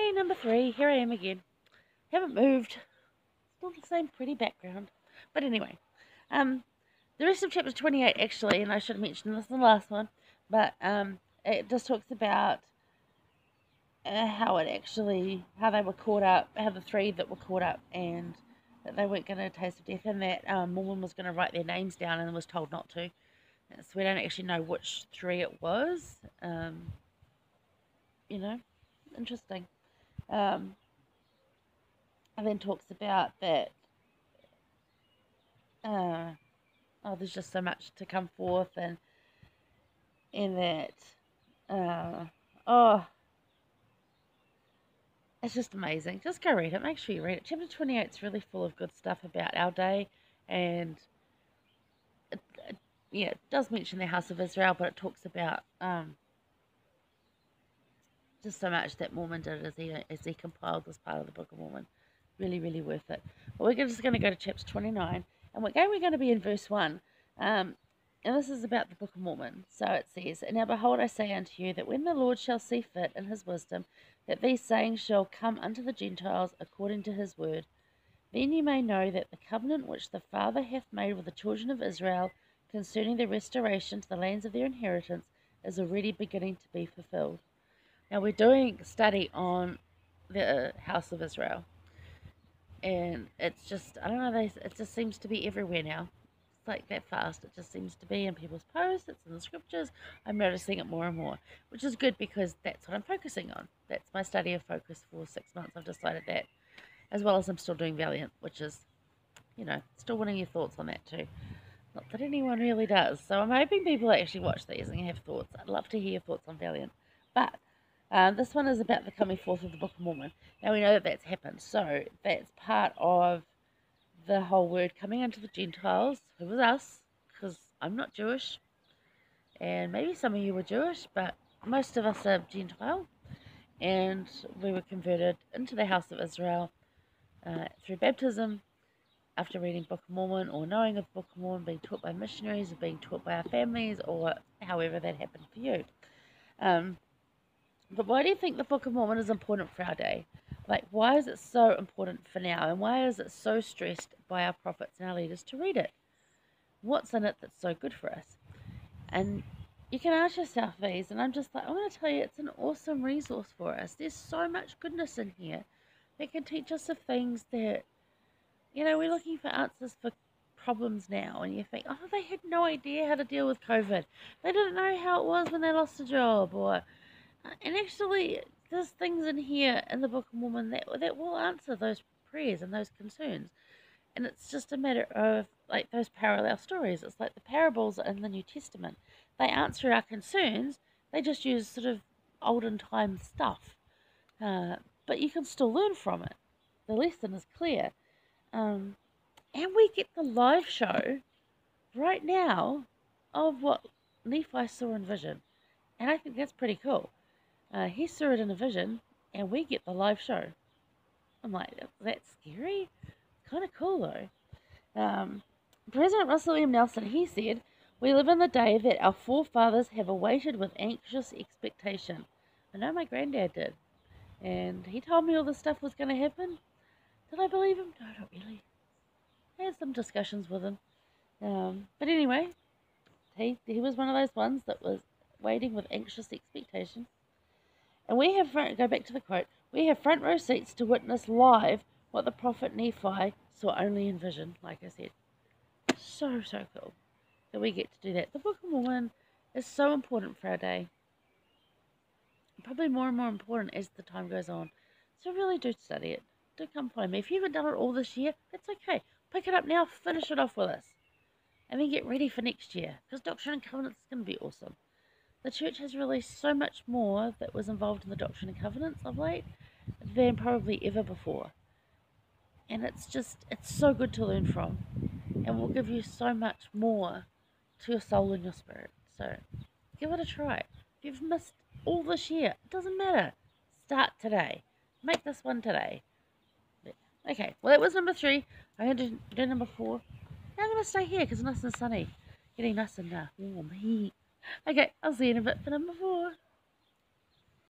Hey, number 3, here I am again. Haven't moved. Still the same pretty background. But anyway, the rest of chapter 28 actually, and I should have mentioned this in the last one, but it just talks about how they were caught up, how the 3 that were caught up, and that they weren't going to taste of death, and that Mormon was going to write their names down and was told not to. So we don't actually know which 3 it was. Interesting. And then talks about that, there's just so much to come forth, and that, it's just amazing. Just go read it. Make sure you read it. Chapter 28 is really full of good stuff about our day, and it does mention the house of Israel, but it talks about just so much that Mormon did as he compiled this part of the Book of Mormon. Really, really worth it. But we're just going to go to chapter 29, and we're going to be in verse 1. And this is about the Book of Mormon. So it says, "And now behold, I say unto you, that when the Lord shall see fit in his wisdom, that these sayings shall come unto the Gentiles according to his word, then you may know that the covenant which the Father hath made with the children of Israel concerning the restoration to the lands of their inheritance is already beginning to be fulfilled." Now we're doing a study on the house of Israel, and it's just, I don't know, it just seems to be everywhere now. It's like that fast. It just seems to be in people's posts, it's in the scriptures. I'm noticing it more and more, which is good because that's what I'm focusing on. That's my study of focus for 6 months. I've decided that, as well as I'm still doing Valiant, which is, still wanting your thoughts on that too. Not that anyone really does. So I'm hoping people actually watch these and have thoughts. I'd love to hear your thoughts on Valiant. But this one is about the coming forth of the Book of Mormon. Now we know that that's happened. So that's part of the whole word coming unto the Gentiles, who was us, because I'm not Jewish. And maybe some of you were Jewish, but most of us are Gentile. And we were converted into the house of Israel through baptism, after reading Book of Mormon, or knowing of the Book of Mormon, being taught by missionaries, or being taught by our families, or however that happened for you. But why do you think the Book of Mormon is important for our day? Like, why is it so important for now? And why is it so stressed by our prophets and our leaders to read it? What's in it that's so good for us? And you can ask yourself these, and I'm just like, I'm going to tell you, it's an awesome resource for us. There's so much goodness in here that can teach us of things that, we're looking for answers for problems now, and you think, oh, they had no idea how to deal with COVID. They didn't know how it was when they lost a job, and actually, there's things in here in the Book of Mormon that will answer those prayers and those concerns. And it's just a matter of, like, those parallel stories. It's like the parables in the New Testament. They answer our concerns. They just use sort of olden time stuff. But you can still learn from it. The lesson is clear. And we get the live show right now of what Nephi saw in vision. And I think that's pretty cool. He saw it in a vision, and we get the live show. I'm like, that's scary? Kind of cool, though. President Russell M. Nelson, he said, "We live in the day that our forefathers have awaited with anxious expectation." I know my granddad did. And he told me all this stuff was going to happen. Did I believe him? No, not really. I had some discussions with him. But anyway, he was one of those ones that was waiting with anxious expectation. And we have go back to the quote, "We have front row seats to witness live what the prophet Nephi saw only in vision," like I said. So cool that we get to do that. The Book of Mormon is so important for our day. Probably more and more important as the time goes on. So really do study it. Do come find me. If you haven't done it all this year, that's okay. Pick it up now, finish it off with us. And then get ready for next year. Because Doctrine and Covenants is going to be awesome. The church has released so much more that was involved in the Doctrine and Covenants of late than probably ever before. And it's so good to learn from. And will give you so much more to your soul and your spirit. So give it a try. If you've missed all this year, it doesn't matter. Start today. Make this one today. Okay, well that was number 3. I'm going to do number 4. Now I'm going to stay here because it's nice and sunny. Getting nice and warm. Okay, I'll see you in a bit for number 4.